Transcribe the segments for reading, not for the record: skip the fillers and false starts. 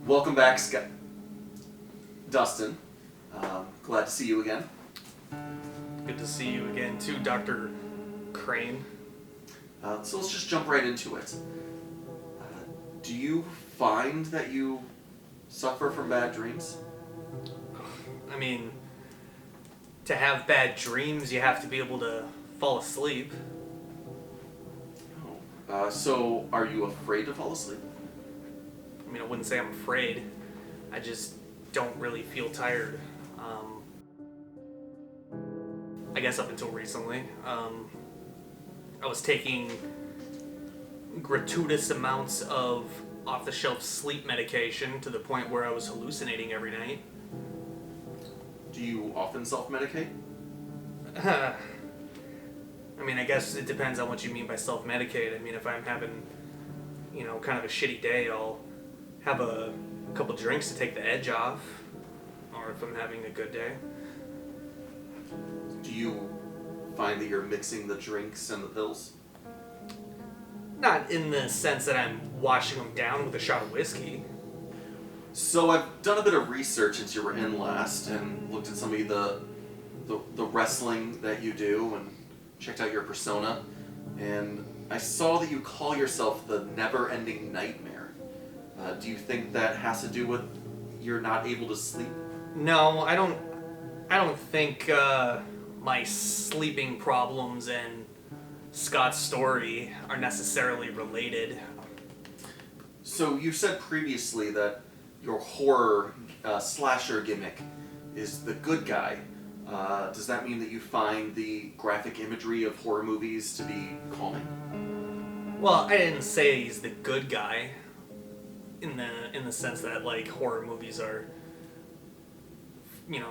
Welcome back, Dustin. Glad to see you again. Good to see you again, too, Dr. Crane. So let's just jump right into it. Do you find that you suffer from bad dreams? I mean, to have bad dreams, you have to be able to fall asleep. So are you afraid to fall asleep? I mean, I wouldn't say I'm afraid. I just don't really feel tired. I guess up until recently. I was taking gratuitous amounts of off-the-shelf sleep medication to the point where I was hallucinating every night. Do you often self-medicate? I mean, I guess it depends on what you mean by self-medicate. I mean, if I'm having, kind of a shitty day, I'll have a couple drinks to take the edge off. Or if I'm having a good day. Do you find that you're mixing the drinks and the pills? Not in the sense that I'm washing them down with a shot of whiskey. So I've done a bit of research since you were in last and looked at some of the wrestling that you do and checked out your persona, and I saw that you call yourself the Never-Ending Nightmare. Do you think that has to do with you're not able to sleep? No, I don't think my sleeping problems and Scott's story are necessarily related. So you said previously that your horror slasher gimmick is the good guy. Does that mean that you find the graphic imagery of horror movies to be calming? Well, I didn't say he's the good guy in the sense that like horror movies are,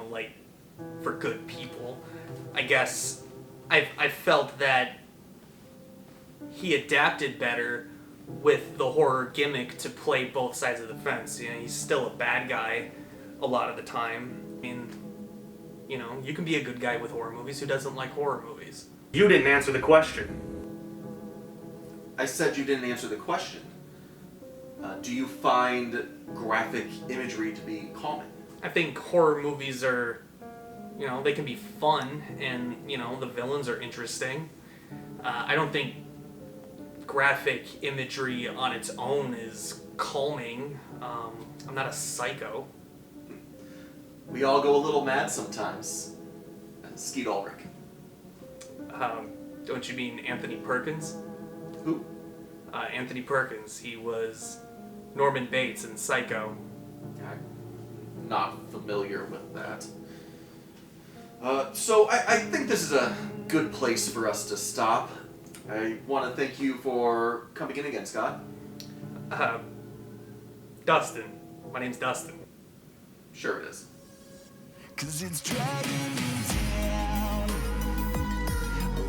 like for good people. I guess I felt that he adapted better with the horror gimmick to play both sides of the fence. He's still a bad guy a lot of the time. I mean, you can be a good guy with horror movies. Who doesn't like horror movies? You didn't answer the question. I said you didn't answer the question. Do you find graphic imagery to be calming? I think horror movies are, they can be fun and, the villains are interesting. I don't think graphic imagery on its own is calming. I'm not a psycho. We all go a little mad sometimes. Skeet Ulrich. Don't you mean Anthony Perkins? Who? Anthony Perkins. He was Norman Bates in Psycho. I'm not familiar with that. So I think this is a good place for us to stop. I want to thank you for coming in again, Scott. Dustin. My name's Dustin. Sure it is. 'Cause it's dragging me down.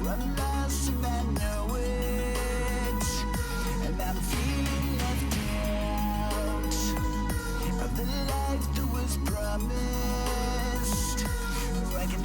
I'm lost and I know it. And I'm feeling left out of the life that was promised. I can